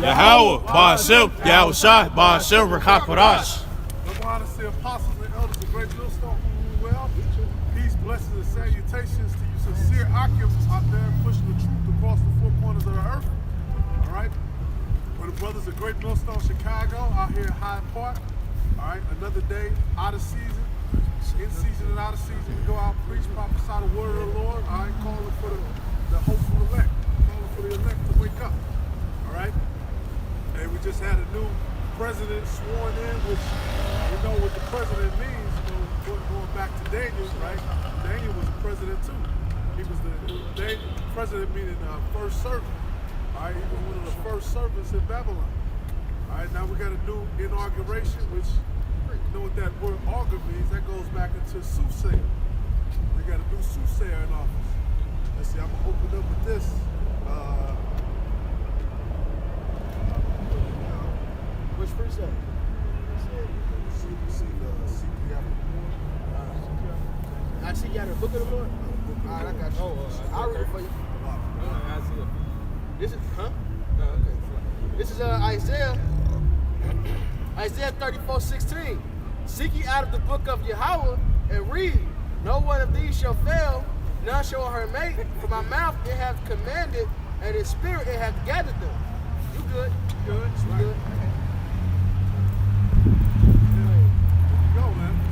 Yahweh, Ba'ashem, Yahushai, Ba'ashem, Rakakwadash. Number honor to apostles and elders of Great Millstone who rule well. Peace, blessings, and salutations to you sincere occupants out there pushing the truth across the four corners of the earth. All right? For the brothers of Great Millstone, Chicago, out here in Hyde Park. All right? Another day, out of season, in season and out of season. We go out, preach, prophesy the word of the Lord. All right? Calling for the hopeful elect. Calling for the elect to wake up. All right? And we just had a new president sworn in, which we know what the president means. You know, going back to Daniel, right? Daniel was a president too. He was the president, meaning first servant. All right, he was one of the first servants in Babylon. All right, now we got a new inauguration, which you know what that word augur means. That goes back into soothsayer. We got a new soothsayer in office. Let's see, I'm gonna open up with this. Which preset? See the CPF. I see you got the book of the Lord? All right, I got you. I'll read it for you. This is, huh? Okay. This is Isaiah 34:16. Seek ye out of the book of Yahweh and read. No one of these shall fail, none shall her mate. For my mouth it hath commanded, and his spirit it hath gathered them. You good? Good. You good?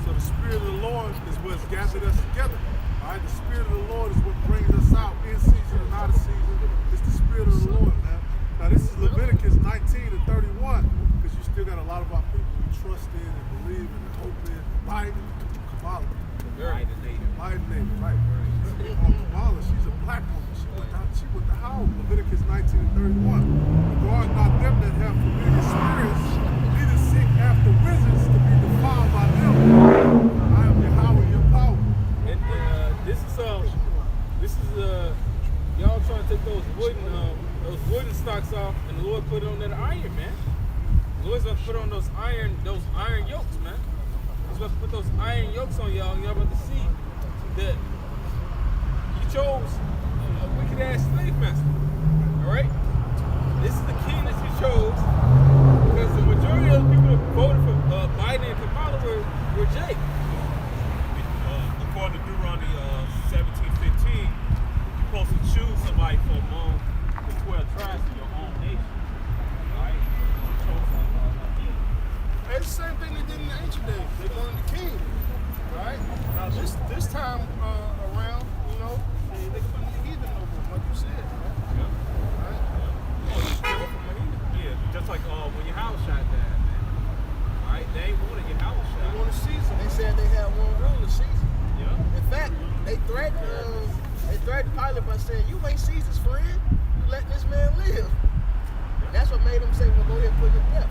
So the Spirit of the Lord is what's gathered us together. All right, the Spirit of the Lord is what brings us out in season and out of season. It's the Spirit of the Lord, man. Now this is Leviticus 19:31, because you still got a lot of our people who trust in and believe in and hope in Biden, Kamala. Biden native, right? Kamala, she's a black woman. She went to Howard. Leviticus 19:31. Regard not them that have familiar spirits, neither seek after wizards to be defiled by them. I am Yahweh, your power. And this is y'all trying to take those wooden stocks off, and the Lord put on that iron, man. The Lord's about to put on those iron yokes, man. He's about to put those iron yokes on y'all, and y'all about to see that you chose a wicked ass slave master. All right, this is the king that you chose, because the majority of the people that voted for Biden and Kamala were Jake. According to Deuteronomy 17:15, you're supposed to choose somebody from among the 12 tribes of your own nation. All right? It's the same thing they did in the ancient days. They wanted the king, right? Now this time around, you know, they put the heathen over them, like you said, right? Yeah. Right? Yeah, just like when your house shot down, man. All right, they ain't wanted your house shot. They wanted Caesar. They said they had one rule of Caesar. Yeah. In fact, they threatened Pilate by saying, "You ain't Caesar's friend. You let this man live." And that's what made them say, "Well, go ahead and put him to death."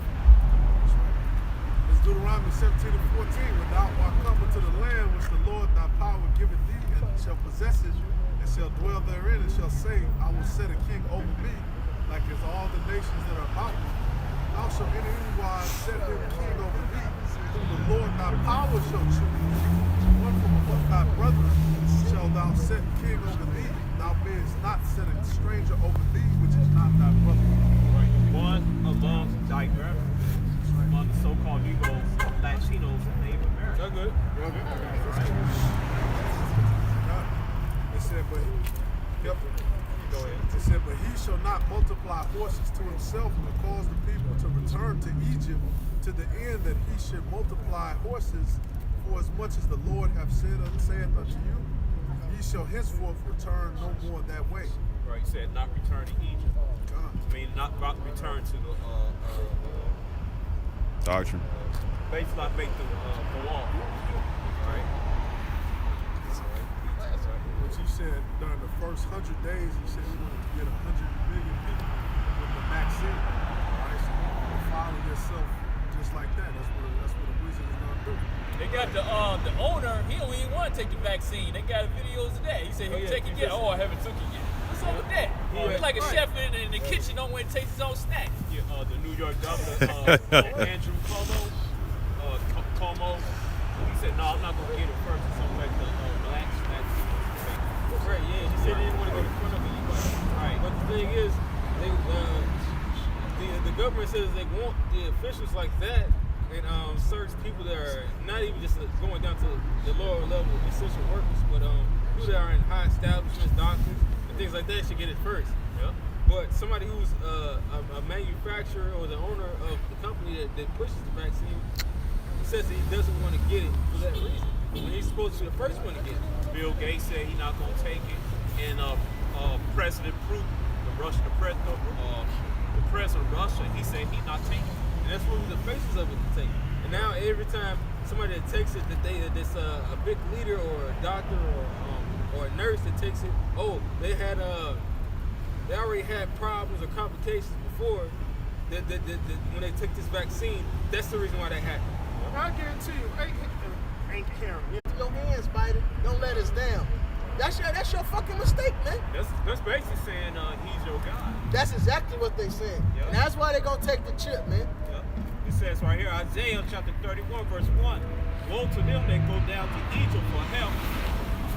It's Deuteronomy 17:14. When thou art come into the land which the Lord thy power giveth thee, and shall possess it, and shall dwell therein, and shall say, I will set a king over me, like as all the nations that are about me. Thou shalt in any wise set him king over thee, whom the Lord thy power shall choose. One from among thy brethren shall thou set king over thee. Thou mayest not set a stranger over thee, which is not thy brother. Right. One among thy brethren, among the so-called Negroes, Latinos, and Native Americans. That's good. It said, but Go ahead. it said, but he shall not multiply horses to himself, and cause the people to return to Egypt, to the end that he should multiply horses. For as much as the Lord saith unto you, ye shall henceforth return no more that way. Right, he said not return to Egypt. I mean, not about to return to the Doctrine. basically not make the wall. Right? Which he said during the first 100 days, he said he wanted to get 100 million people with the vaccine. All right, so you follow yourself just like that. That's what a wizard is gonna do. They got the owner, he don't even want to take the vaccine. They got videos of that. He said he'll take it yet. Oh, I haven't took it yet. What's up with that? He's like a chef in the kitchen, don't want to taste his own snack. Yeah, the New York governor, Andrew Cuomo, he said, no, I'm not going to get it first. It's something like the black vaccine. Right, yeah. He said he didn't want to go in front of anybody. Right. But the thing is, they, the the government says they want the officials like that and certain people that are not even just going down to the lower level essential workers, but people that are in high establishments, doctors, and things like that should get it first. Yeah. But somebody who's a manufacturer or the owner of the company that pushes the vaccine says that he doesn't want to get it for that reason. When he's supposed to be the first one to get it. Bill Gates said he's not going to take it, and President Putin, the president of Russia, he said he's not taking it. And that's one of the faces of it to take. And now every time somebody that takes it, that's a big leader or a doctor or a nurse that takes it, they already had problems or complications before that when they took this vaccine. That's the reason why that happened. I guarantee you, ain't caring. Your hands, Biden. Don't let us down. That's your fucking mistake, man. That's basically saying he's your God. That's exactly what they saying. Yep. And that's why they gonna take the chip, man. Yep. It says right here, Isaiah chapter 31, verse 1. Woe to them that go down to Egypt for help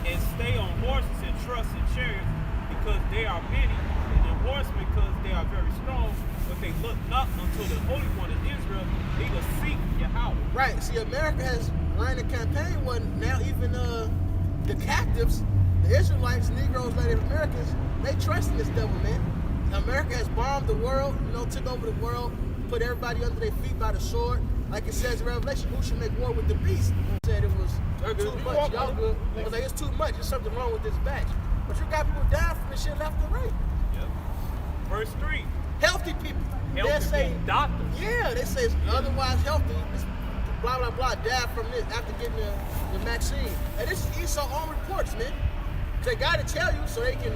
and stay on horses and trust in chariots, because they are many, and the horsemen because they are very strong, but they look not unto the Holy One of Israel, neither seek Yahweh. Right. See, America has ran a campaign when now even the captives, the Israelites, Negroes, Native Americans, they trust in this devil, man. America has bombed the world, took over the world, put everybody under their feet by the sword. Like it says in Revelation, who should make war with the beast? Said it was too much. Y'all good. It was like, it's too much. There's something wrong with this batch. But you got people dying from this shit left and right. Yep. Verse 3. Healthy people. They Healthy say, people, doctors. yeah, they say it's otherwise healthy. It's blah, blah, blah, died from this after getting the vaccine. And this is Esau on reports, man. They got to tell you so they can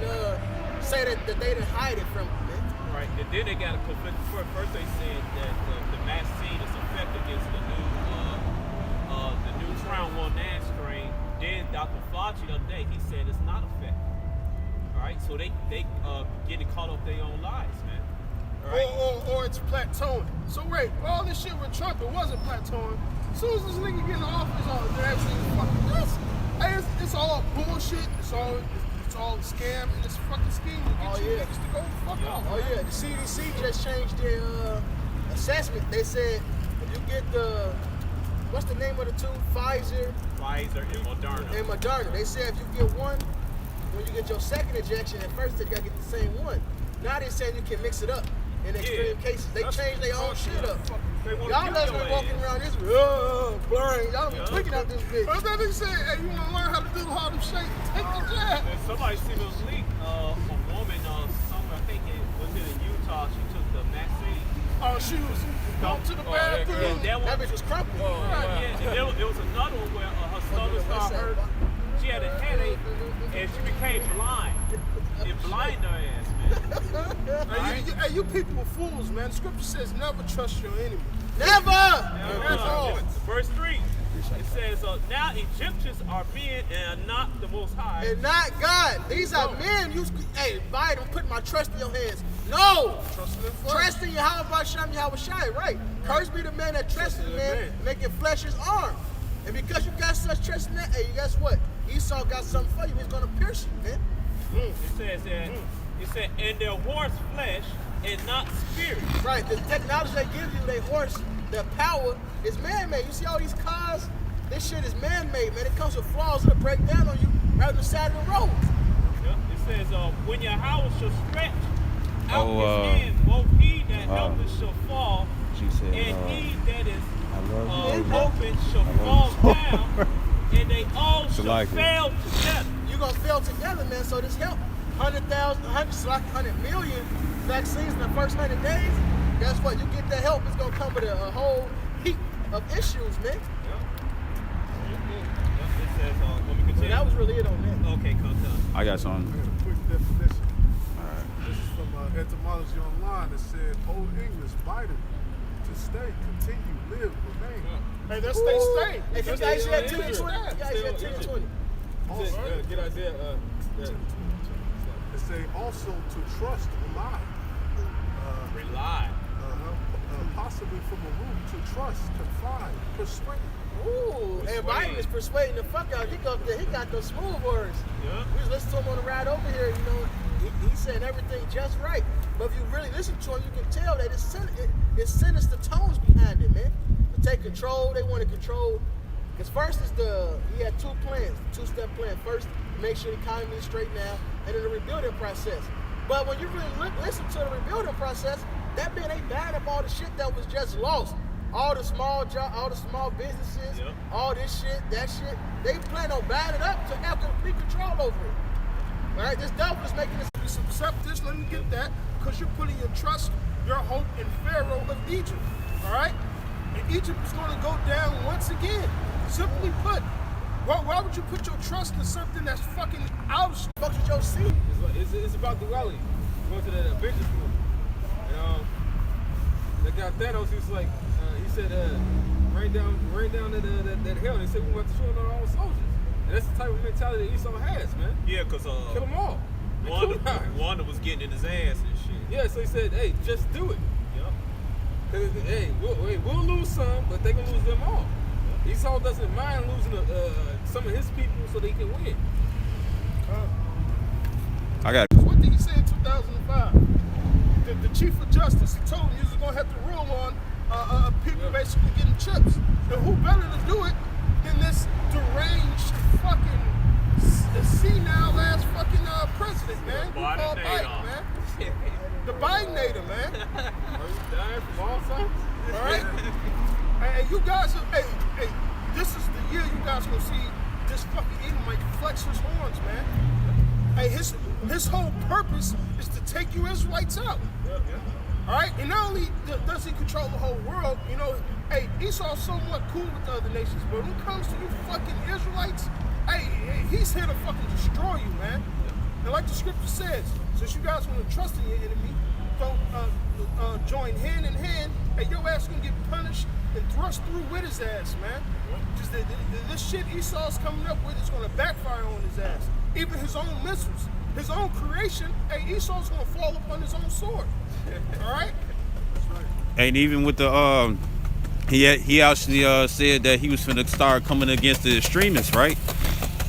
say that they didn't hide it from you, man. Right, and then they got to conflict. First they said that the vaccine is effective against the new Crown 1 strain. Then Dr. Fauci the other day, he said it's not effective. All right, so they getting caught up their own lies, man. All right? Or it's plateauing. So wait, all this shit with Trump, it wasn't plateauing. As soon as this nigga get in office, they're actually fucking this. Hey, it's all bullshit. It's all a scam, and it's a fucking scheme to get you niggas to go the fuck off. Oh yeah, the CDC just changed their assessment. They said if you get what's the name of the two? Pfizer and Moderna. and Moderna. They said if you get one, when you get your second injection, at first you gotta get the same one. Now they're saying you can mix it up in extreme cases. They changed their own shit up. Y'all guys been walking around this blurring. Y'all be tweaking out this bitch. But then they said, hey, you wanna learn how to do the Harlem Shake? Take the jab. And somebody seen a leak. A woman, somewhere, I think it was in Utah. She took the vaccine. Oh, she was going to the bathroom. Yeah, That bitch was crumping. Yeah, and there was another one where her stomach started hurt. She had a headache, and she became blind. It blinded her ass, man. Hey, you people are fools, man. Scripture says never trust your enemy. Never! Verse 3, it says, now Egyptians are men and are not the Most High. And not God. These are men. Hey, Biden, put my trust in your hands. No! Trust in Yahweh B'Shem Yahweh Shai, right? Curse be the man that trusts in man, making flesh his arm. And because you got such trust in that, hey, guess what? Esau got something for you. He's going to pierce you, man. It says that, and their horse flesh and not spirit. Right, the technology they give you, they horse, the power is man-made. You see all these cars? This shit is man-made, man. It comes with flaws that'll break down on you right on the side of the road. Yep. It says, when Yahweh shall stretch out his hand, both he that helpeth shall fall, and he that is open shall fall down, and they all shall fail together. You're going to fail together, man, so this help. 100 million vaccines in the first 100 days. Guess what? You get that help, it's going to come with a whole heap of issues, man. It says, let me continue. So that was really it on that. Okay, come down. I got something. I got a quick definition. This is from Etymology Online. It said, Old English, Biden, to stay, continue, live, remain. Hey, that's stay. Hey, can you guys see that 10 and 20? You guys see that 10 and 20? Get Isaiah. It say also to trust, rely. Rely. Possibly from a root, to trust, confide, persuade. Ooh, and Biden is persuading the fuck out. He got those smooth words. Yeah. We was listening to him on the ride over here, he said everything just right. But if you really listen to him, you can tell well. It's sinister tones behind it, man. To take control, they want to control. Because first is he had two plans, two-step plan. First, make sure the economy is straight now, and then the rebuilding process. But when you really listen to the rebuilding process, that means they buying up all the shit that was just lost. All the small businesses, yep. All this shit, that shit. They plan on buying it up to have complete control over it. All right, this devil is making this. Accept this, let me get that, because you're putting your trust, your hope in Pharaoh of Egypt. All right? And Egypt is going to go down once again. Simply put, why would you put your trust in something that's fucking out of fuck with your seed? It's about duality. Going to that Avengers movie. And the guy Thanos, he was like, he said, rain down that hell. And he said, we want to show them our own soldiers. And that's the type of mentality that Esau has, man. Yeah, because kill them all. Wanda was getting in his ass and shit. Yeah, so he said, hey, just do it. Yep. Because, hey, we'll lose some, but they can lose them all. Yep. Esau doesn't mind losing some of his people so they can win. I got What did he say in 2005? The Chief of Justice, he told him he was going to have to rule on people basically getting chips. And who better to do it than this deranged fucking senile ass fucking president, man? We call Biden, man. The Bidenator, man. Are you dying from Alzheimer's? All right? Hey, you guys are, hey, this is the year you guys gonna see this fucking Edomite flex his horns, man. Hey, his whole purpose is to take you Israelites out. All right? And not only does he control the whole world, you know, hey, Esau's somewhat cool with the other nations, but when it comes to you fucking Israelites, hey, he's here to fucking destroy you, man. And like the scripture says, since you guys want to trust in your enemy, don't join hand in hand, hey, your ass gonna get punished and thrust through with his ass, man. Just this shit Esau's coming up with is gonna backfire on his ass. Even his own missiles, his own creation, hey, Esau's gonna fall upon his own sword. All right? That's right. And even with the he actually said that he was finna start coming against the extremists, right?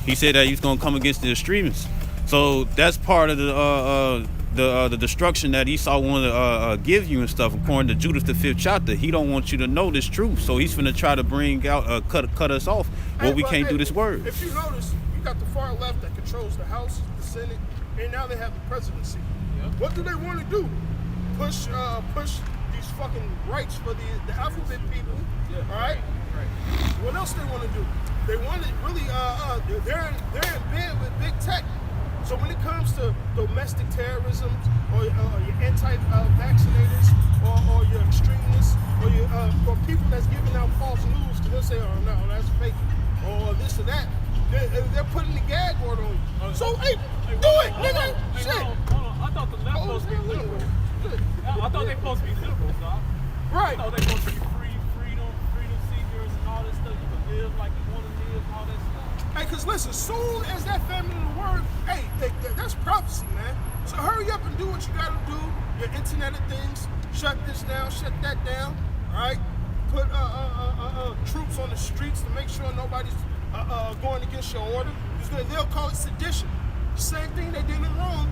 He said that he's gonna come against the extremists. So that's part of the destruction that Esau wanted to give you and stuff. According to Judas the 5th chapter, he don't want you to know this truth. So he's finna try to bring out cut us off. Well, we can't do this word. If you notice, you got the far left that controls the House, the Senate, and now they have the presidency. Yep. What do they want to do? Push these fucking rights for the alphabet people. Yeah. All right. Right. What else they want to do? They want to really they're in bed with big tech. So when it comes to domestic terrorism, or your anti-vaccinators, or your extremists, or people that's giving out false news, because they'll say, oh no, that's fake, or this or that, they're putting the gag order on you. So hey, do it, nigga. Shit. Hold on. I thought the left supposed to be liberal. I thought they supposed to be liberal, dog. Right. I thought they supposed to be freedom seekers and all this stuff. You can live like you want to live, all that stuff. Hey, because listen, soon as that family of the word, hey, that's prophecy, man. So hurry up and do what you got to do. Your Internet of Things, shut this down, shut that down, all right? Put troops on the streets to make sure nobody's going against your order. They'll call it sedition. Same thing they did in Rome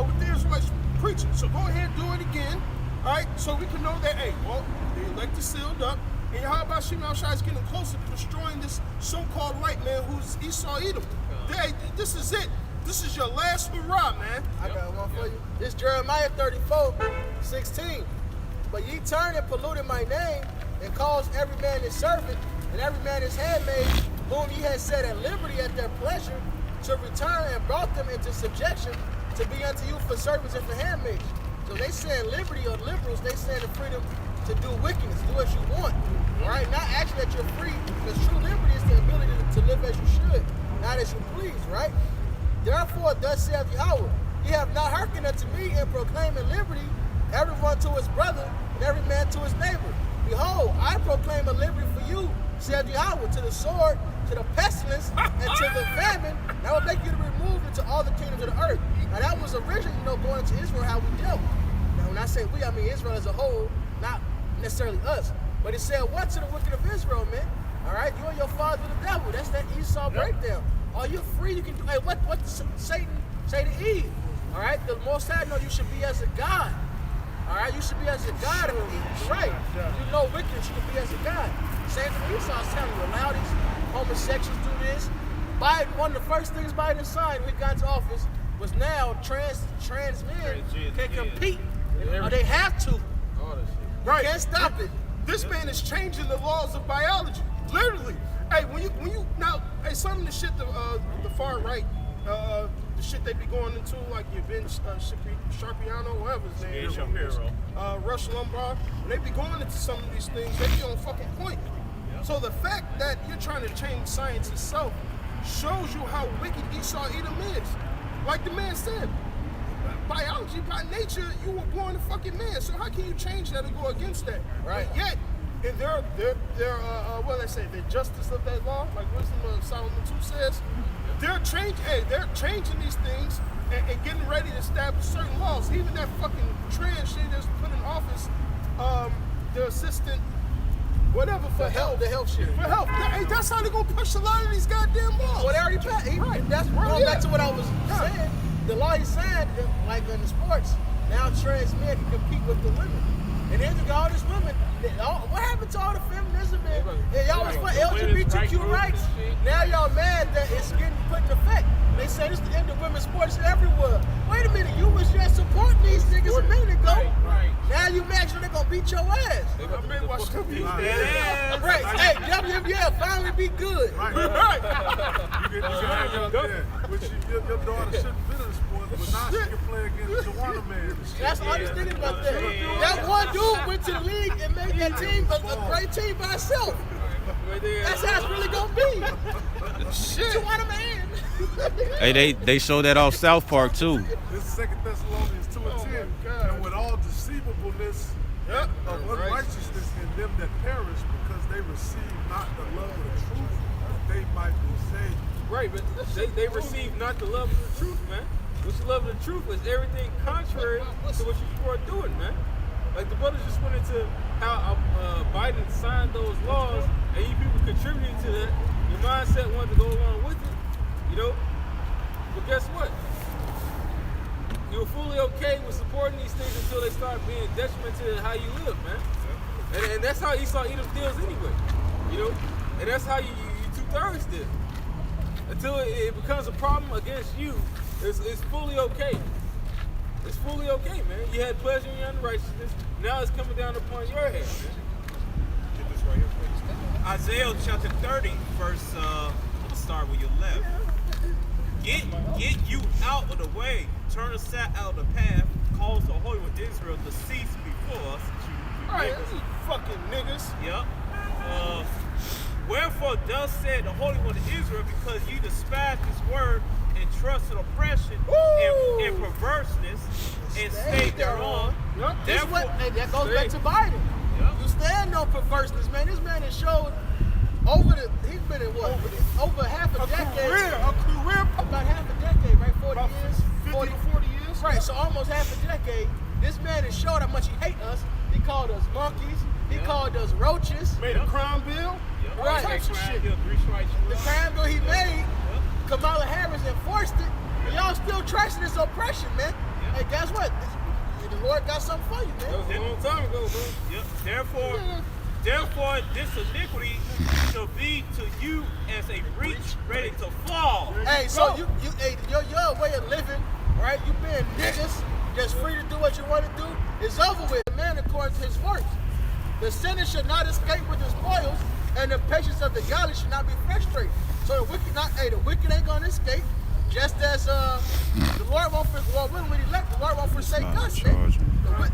with the Israelites preaching. So go ahead and do it again, all right? So we can know that, hey, well, the elect is sealed up. And how about Shimon Shai is getting closer to destroying this so-called white man who's Esau Edom? Hey, this is it. This is your last hurrah, man. I got one for you. This Jeremiah 34:16. But ye turned and polluted my name, and caused every man his servant, and every man his handmaid, whom ye had set at liberty at their pleasure, to return, and brought them into subjection, to be unto you for servants and for handmaids. So they saying liberty or liberals, they saying the freedom to do wickedness, do as you want. All right, not actually that you're free, because true liberty is the ability to live as you should, not as you please, right? Therefore, thus saith Yahweh, ye have not hearkened unto me in proclaiming liberty, everyone to his brother, and every man to his neighbor. Behold, I proclaim a liberty for you, saith Yahweh, to the sword, to the pestilence, and to the famine, that will make you to be removed into all the kingdoms of the earth. Now that was originally, going into Israel, how we dealt. Now when I say we, I mean Israel as a whole, not necessarily us. But it said what to the wicked of Israel, man? All right, you and your father the devil. That's that Esau breakdown. Are you free? You can do. Hey, what did Satan say to Eve? All right, the Most High know you should be as a god. All right, you should be as a God. Right. You know wickedness, you can be as a God. Same thing Esau's telling you. Allow these homosexuals do this. Biden, one of the first things Biden signed when he got into office was now trans men can compete. Or they have to. Right. Can't stop it. This man is changing the laws of biology. Literally. Hey, when you now, hey, some of the shit the far right, the shit they be going into, like your Ben Sharpiano, whatever his name is, Rush Limbaugh, when they be going into some of these things, they be on fucking point. So the fact that you're trying to change science itself shows you how wicked Esau Edom is. Like the man said, biology, by nature, you were born a fucking man. So how can you change that and go against that? Right. But yet, in their what do they say? The justice of that law, like Wisdom of Solomon 2 says, they're changing these things and getting ready to establish certain laws. Even that fucking trans shit that's put in office, the assistant, whatever for health. The health shit. For health. Hey, that's how they're gonna push a lot of these goddamn laws. Well, they already passed. Right. That's going back to what I was saying. The law he signed, like in the sports, now trans men can compete with the women. And then you got all these women. What happened to all the feminism and y'all was for LGBTQ rights? Now y'all mad that it's getting put in effect. They say this is the end of women's sports everywhere. Wait a minute, you was just supporting these niggas a minute ago. Now you mad so they're gonna beat your ass. I may watch them beat Right. Hey, WNBA finally be good. Right. You can hang out there. Which your daughter shouldn't have been in the sport, but now she can play against Joanna Man. That's all I was thinking about that. That one dude went to the league and made that team a great team by itself. That's how it's really gonna be. Shit. Joanna Man. Hey, they show that off South Park too. This is 2 Thessalonians 2:10. And with all deceivableness of unrighteousness in them that perish, because they receive not the love of the truth, that they might be saved. Right, but they receive not the love of the truth, man. Which the love of the truth is everything contrary to what you are doing, man. Like the brothers just went into how Biden signed those laws, and you people contributing to that. Your mindset wanted to go along with it, you know. But guess what? You're fully okay with supporting these things until they start being detriment to how you live, man. And that's how Esau Edom deals anyway, you know. And that's how you 2/3 deal. Until it becomes a problem against you, it's fully okay. It's fully okay, man. You had pleasure in your unrighteousness. Now it's coming down upon your head, man. Get this right here, please. Isaiah chapter 30, verse, I'm gonna start where you left. Get you out of the way. Turn aside out of the path. Cause the Holy One Israel to cease before us. Right, you fucking niggas. Yep. Wherefore thus said the Holy One of Israel, because you despise his word and trust in oppression and perverseness and stay thereon. Yep. Therefore, That goes back to Biden. Yep. You stand on perverseness, man. This man has showed he's been in what? Over half a decade. A career. About half a decade, right? 40 About years? 50 to 40 years. Right, so almost half a decade. This man has showed how much he hates us. He called us monkeys. He called us roaches. Made a crime bill. Yep. Right. All types of shit. The crime bill he made, Kamala Harris enforced it, and y'all still trashing this oppression, man. Hey, guess what? The Lord got something for you, That man. was a long time ago, bro. Yep. Therefore, this iniquity shall be to you as a breach ready to fall. Hey, so your way of living, right? You being niggas, just free to do what you want to do, is over with. The man according to his works. The sinner should not escape with his spoils, and the patience of the godly should not be frustrated. So the wicked ain't gonna escape. Just as the Lord won't when he elect, the Lord won't forsake us, man.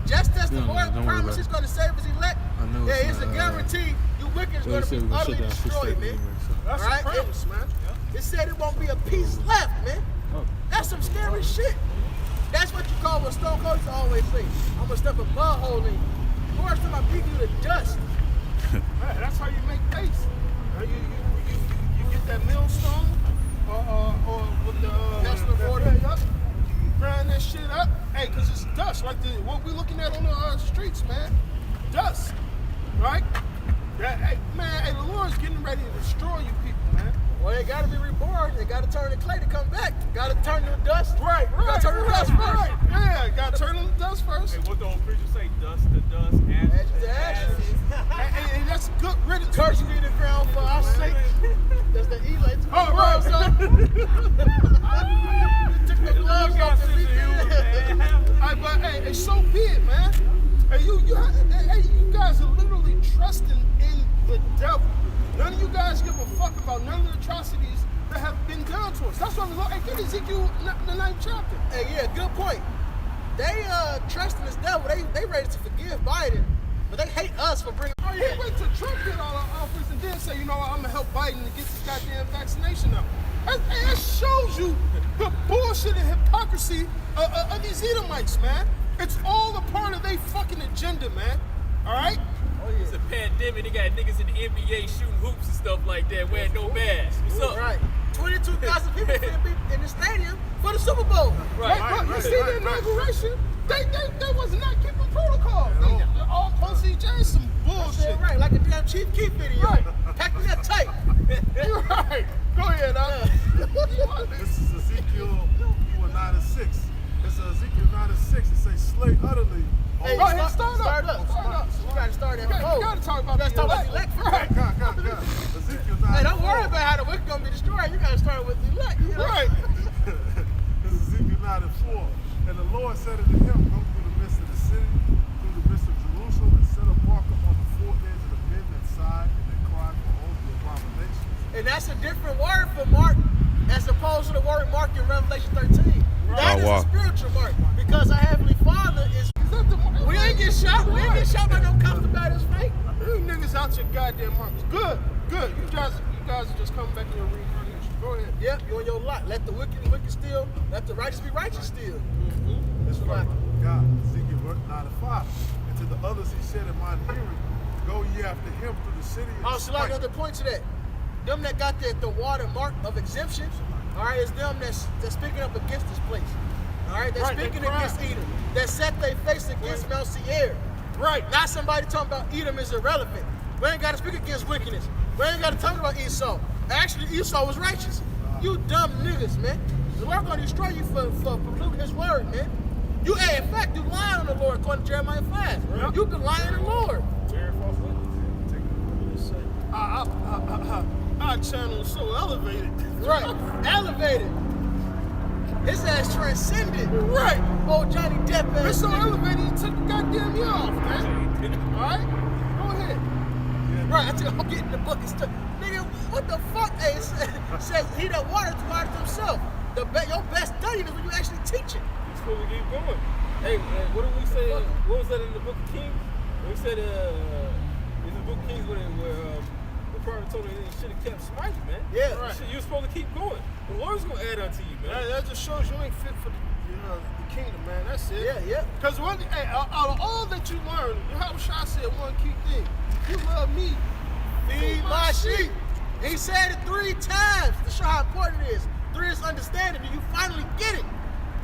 Just as the Lord promised he's gonna save his elect, it's a guarantee you wicked is gonna be utterly destroyed, man. That's All right? a promise, man. It said it won't be a piece left, man. That's some scary shit. That's what you call what Stone Cold used to always say. I'm gonna step a mud hole in you. First time I beat you to dust. Right, that's how you make paste. You get that millstone or with the Pestle and mortar. Yup. Grind that shit up. Hey, cause it's dust, like what we're looking at on the streets, man. Dust, right? Hey, man, the Lord's getting ready to destroy you people, man. Well, they gotta be reborn. They gotta turn to clay to come back. Gotta turn to dust. Right, Gotta turn to dust first. right. Yeah, gotta turn on the dust first. Hey, what the old preacher say? Dust to dust, ashes Ashes to to ashes. ashes. And that's good riddance. Curse be the ground for our sake. That's the Eli. Oh, right. Took the gloves off the feet. Hey, but hey, so be it, man. Hey, you guys are literally trusting in the devil. None of you guys give a fuck about none of the atrocities that have been done to us. That's why the Lord, hey, get Ezekiel the 9th chapter. Hey, yeah, good point. They trust in this devil. They ready to forgive Biden, but they hate us for bringing. Oh, yeah, wait till Trump get out of office and then say, you know what, I'm gonna help Biden to get this goddamn vaccination up. That shows you the bullshit and hypocrisy of these Edomites, man. It's all a part of their fucking agenda, man. All right? It's a pandemic. They got niggas in the NBA shooting hoops and stuff like that, wearing no masks. What's up? Right. 22,000 people finna be in the stadium for the Super Bowl. But you see the inauguration? They was not keeping protocol. They all pussy just some bullshit. Yeah, right, like a damn Chief Keef video. Right. Packing that tight. You're right. Go ahead, This is Ezekiel 9:6. It's Ezekiel 9:6. It says, slay utterly. Hey, Go ahead, start up. You gotta start at You home. gotta talk about Let's the talk about elect. the elect Right. God. Ezekiel 9:4. Hey, don't worry about how the wicked gonna be destroyed. You gotta start with the elect. You know? Right. This is Ezekiel 9:4. And the Lord said unto him, go through the midst of the city, through the midst of Jerusalem, and set a mark upon the foreheads of the men that sigh and that cry for all the abominations. And that's a different word for mark as opposed to the word mark in Revelation 13. That is a spiritual mark because our Heavenly Father is. We ain't get shot. We ain't get shot by no cops about his fate. You niggas out your goddamn marks. Good. You guys are just coming back in your reincarnation. Go ahead. Yep, you on your lot. Let the wicked steal. Let the righteous be righteous still. That's right. God, Ezekiel 9:5. And to the others he said in mine hearing, go ye after him through the city. And Oh, so like another point to that. Them that got the watermark of exemption, all right, is them that's speaking up against this place. All right, they're speaking against Edom. That set their face against Mount Seir. Right. Not somebody talking about Edom is irrelevant. We ain't got to speak against wickedness. We ain't got to talk about Esau. Actually, Esau was righteous. You dumb niggas, man. The Lord gonna destroy you for polluting His word, man. You, hey, in fact, you lying on the Lord according to Jeremiah 5. Right. You been lying on the Lord. Our channel is so elevated. Right. Elevated. His ass transcended. Right. Oh, Johnny Depp ass. It's so nigga. elevated, you took the goddamn year off, man. All right? Go ahead. Right, I I'm getting the book and stuff. Nigga, what the fuck? Hey, it says he that waters himself. Your best study is when you actually teach it. You're supposed to keep going. Hey, what did we say? What was that in the Book of Kings? We said in the Book of Kings where the prophet told him he should have kept smiting, man. Yeah. Right. You're supposed to keep going. The Lord's gonna add unto you, man. That just shows you ain't fit for the kingdom, man. That's it. Yeah. Because out of all that you learn, how Shah said one key thing. You love me. Feed my sheep. He said it 3 times to show how important it is. 3 is understanding, and you finally get it.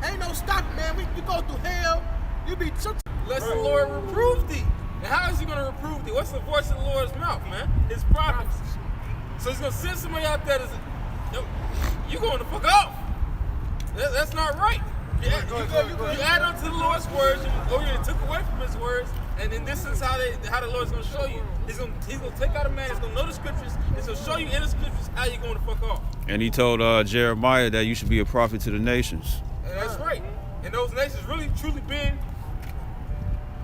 Ain't no stopping, man. You go through hell. You be so. Lest the Lord reprove thee. And how is he gonna reprove thee? What's the voice of the Lord's mouth, man? His prophets. So he's gonna send somebody out there that's, yo, you going to fuck off. That's not right. You add on to the Lord's words, or you took away from his words, and then this is how the Lord's gonna show you. He's gonna take out a man, he's gonna know the scriptures, he's gonna show you in the scriptures how you're going to fuck off. And he told Jeremiah that you should be a prophet to the nations. And that's right. And those nations really truly being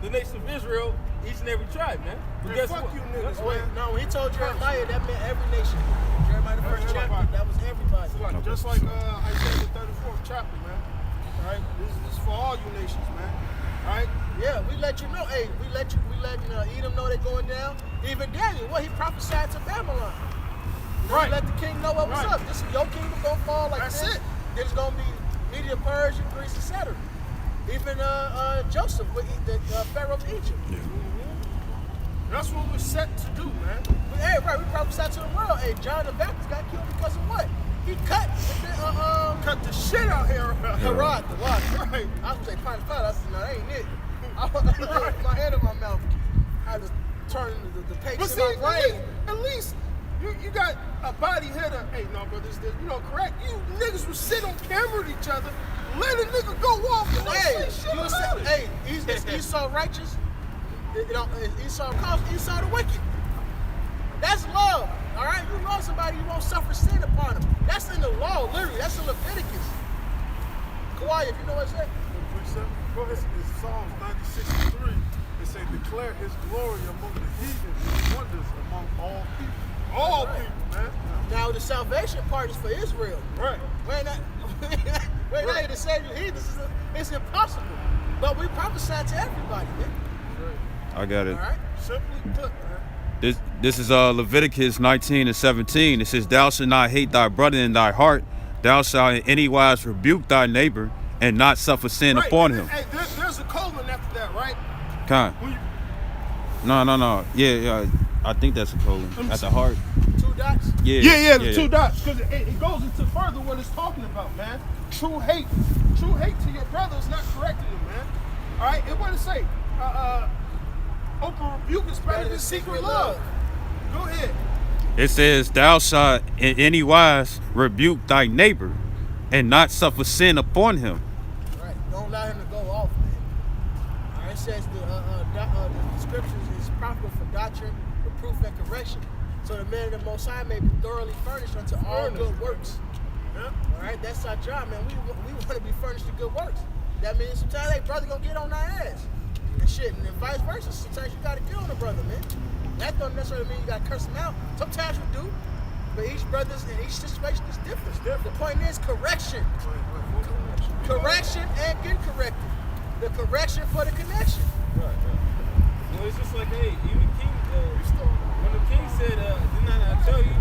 the nation of Israel, each and every tribe, man. But Man, guess fuck what? you niggas, Wait, man. no, when he told Jeremiah, that meant every nation. Jeremiah, the first chapter, that was everybody. Just like Isaiah the 34th chapter, man. All right? This is for all you nations, man. All right? Yeah, we let you know. Hey, we letting Edom know they're going down. Even Daniel, he prophesied to Babylon. Right. Let the king know what was up. This is your kingdom gonna fall like That's this. it. There's gonna be Media, Persia, Greece, etc. Even Joseph with the Pharaoh of Egypt. Yeah. That's what we're set to do, man. Hey, right, we prophesied to the world. Hey, John the Baptist got killed because of what? He cut Cut the shit out here. Herod, the water. Right. I was like, Pontius Pilate. I said, no, that ain't it. I put my head in my mouth. I just turned the pages But in see, my brain. at least You got a body hitter. Hey, no, brother, this, you know, correct. You niggas would sit on camera with each other, let a nigga go off and Hey, say shit you about it. hey, is Esau righteous? You know, is Esau caused Esau the wicked? That's love. All right, you love somebody, you won't suffer sin upon them. That's in the law, literally. That's in Leviticus. Kawhi, if you know what it said. Go ahead. It's Psalms 96:3. It say, declare his glory among the heathen, his wonders among all people. All people, man. Now the salvation part is for Israel. Right. We're not here to save you heathens. It's impossible. But we prophesy to everybody, man. I got it. All right. Simply put, man. This is Leviticus 19:17. It says, "Thou shalt not hate thy brother in thy heart. Thou shalt in any wise rebuke thy neighbor, and not suffer sin Right. upon him." Hey, there's a colon after that, right? Con. When you, No. Yeah. I think that's a colon at the heart. 2 dots. Yeah. the 2 dots, because it goes into further what it's talking about, man. True hate to your brother is not correcting him, man. All right, it what it say? Open rebuke is better than secret love. Go ahead. It says, "Thou shalt in any wise rebuke thy neighbor, and not suffer sin upon him." Right. Don't allow him to go off, man. All right. It says the scriptures is profitable for doctrine, reproof, and correction. So the man of the Most High may be thoroughly furnished unto all good works. Yeah. All right. That's our job, man. We want to be furnished to good works. That means sometimes, hey, brother, gonna get on our ass and shit, and then vice versa. Sometimes you gotta get on a brother, man. That don't necessarily mean you gotta curse him out. Sometimes you do, but each brother's and each situation is different. The point is correction. Correction and get corrected. The correction for the connection. Right. Well, it's just like, hey, even King, when the King said, didn't I tell you,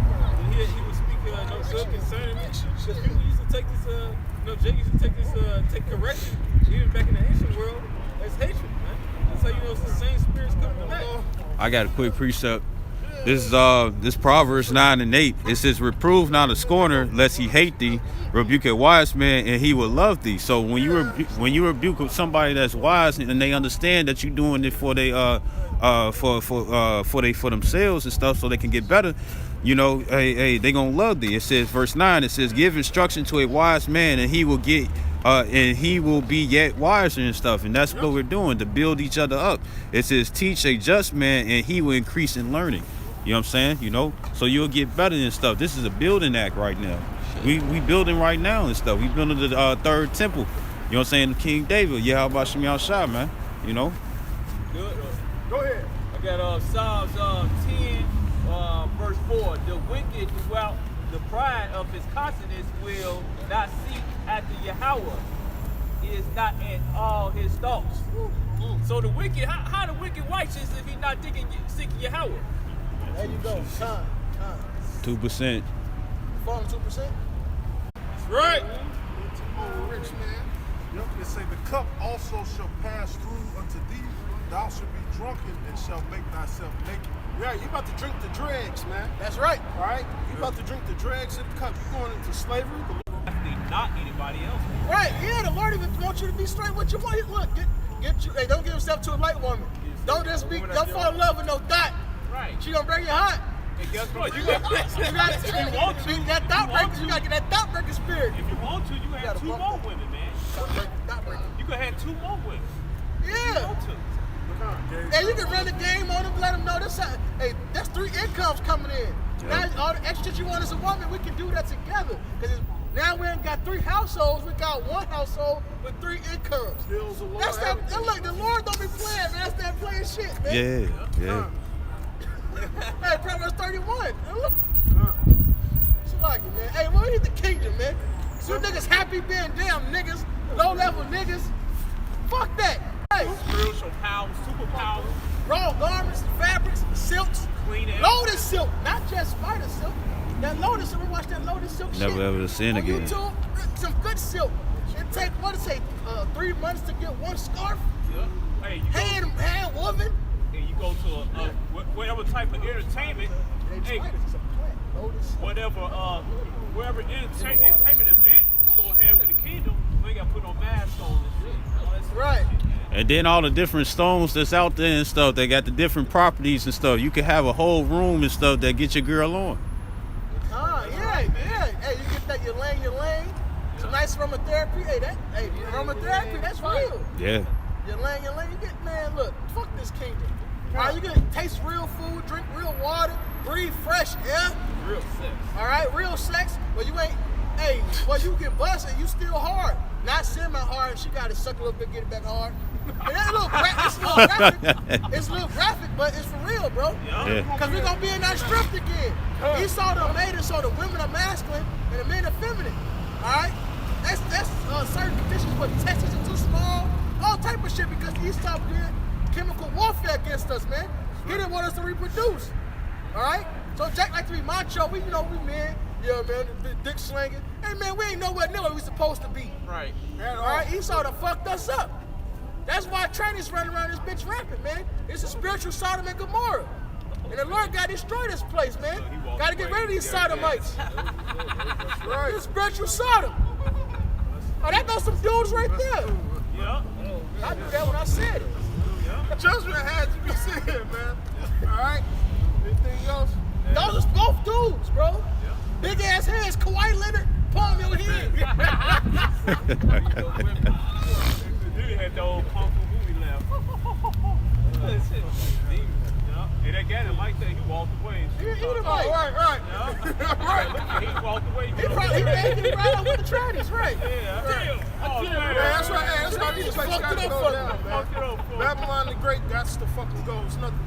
that he would speak no good concerning me? Because people used to take this, Jay used to take this, take correction, even back in the ancient world, as hatred, man. That's how you know it's the same spirits coming back. I got a quick precept. This is this Proverbs 9:8. It says, "Reprove not a scorner, lest he hate thee. Rebuke a wise man, and he will love thee." So when you rebuke somebody that's wise and they understand that you're doing it for they for themselves and stuff, so they can get better, you know, hey, they gonna love thee. It says, verse 9. It says, "Give instruction to a wise man, and he will get." And he will be yet wiser and stuff, and that's what we're doing to build each other up. It says, "Teach a just man, and he will increase in learning." You know what I'm saying? You know, so you'll get better and stuff. This is a building act right now. We building right now and stuff. We building the third temple. You know what I'm saying? King David. Yeah, how about Shemi Al-Shah, man? You know. Good. Go ahead. I got Psalms 10, verse 4. The wicked throughout the pride of his countenance will not seek after Yahweh. He is not in all his thoughts. So the wicked, how the wicked righteous if he not seeking Yahweh? There you go. Time. 2%. Falling 2%. That's right. Rich man. Yep. It say, the cup also shall pass through unto thee. Thou shalt be drunken and shalt make thyself naked. Yeah, you about to drink the dregs, man. That's right. All right? You about to drink the dregs in the cup. You going into slavery. Not anybody else. Right. Yeah, the Lord even wants you to be straight with your wife. Look, get you. Hey, don't give yourself to a light woman. Don't fall in love with no dot. Right. She gonna break your heart. And guess what? You That dot breaker, to. you gotta get that dot breaker spirit. If you want to, you can have gotta two bump more it. women, man. Dot breaker. You can have two more women. If you Yeah. want to. And you can run the game on them, let them know this. Hey, that's 3 incomes coming in. Now all the extra shit you want as a woman, we can do that together. Because now we ain't got 3 households, we got 1 household with 3 incomes. Bills of That's that. everything. Look, the Lord don't be playing, man. That's that playing shit, man. Yeah. Hey, Proverbs 31. Look. It's like it, man. Hey, we need the kingdom, man. So niggas happy being damn niggas, low level niggas. Fuck that. Hey, Spiritual power, superpower, raw garments, fabrics, silks. clean air. Lotus silk, not just spider silk. That lotus silk, we watch that lotus silk shit. Never ever to sin on again. YouTube, some good silk. It take, what it say, 3 months to get 1 scarf? Yeah. Hey, you Hand woven? and you go to whatever type of entertainment, hey, It's a plant, lotus silk. wherever entertainment event you gonna have for the kingdom, we ain't gotta put no mask on and shit. All that Right. shit. And then all the different stones that's out there and stuff, they got the different properties and stuff. You can have a whole room and stuff that get your girl on. Yeah. Hey, you get that, your lane. Some nice aromatherapy. Hey, aromatherapy, that's real. Yeah. Your lane, you get, man, look, fuck this kingdom. All right, you gonna taste real food, drink real water, breathe fresh air. Real sex. All right, real sex. Well, you ain't, hey, well, you get busted, you still hard. Not semi-hard, she gotta suck a little bit, get it back hard. And that it's a little graphic. It's a little graphic, but it's for real, bro. Yeah. Because we're gonna be in that stripped again. Esau done made it so the women are masculine and the men are feminine. All right? That's certain conditions, but Texas are too small, all type of shit, because Esau did chemical warfare against us, man. He didn't want us to reproduce. All right? So Jack like to be macho. We men. Yeah, man, the dick slinging. Hey, man, we ain't nowhere near where we supposed to be. Right. All right? Esau done fucked us up. That's why trainers running around this bitch rapping, man. It's a spiritual Sodom and Gomorrah. And the Lord got to destroy this place, man. Got to get rid of these sodomites. Right. It's spiritual Sodom. Oh, that goes some dudes right there. Yeah. I knew that when I said it. Judgment had to be said, man. All right. Anything else? Those are both dudes, bro. Big ass heads, Kawhi Leonard, palm your head. Dude had the old Kung Fu movie laugh. Yeah. And that guy that liked that, he walked away. He the Oh, right. Yeah. He walked away. He probably right up with the trannies, right? Yeah. Oh, man. Yeah, that's right. Hey, that's right. These places Fucked got it to up go for down, Fucked it man. up for him. Babylon the Great got to fucking go. It's nothing.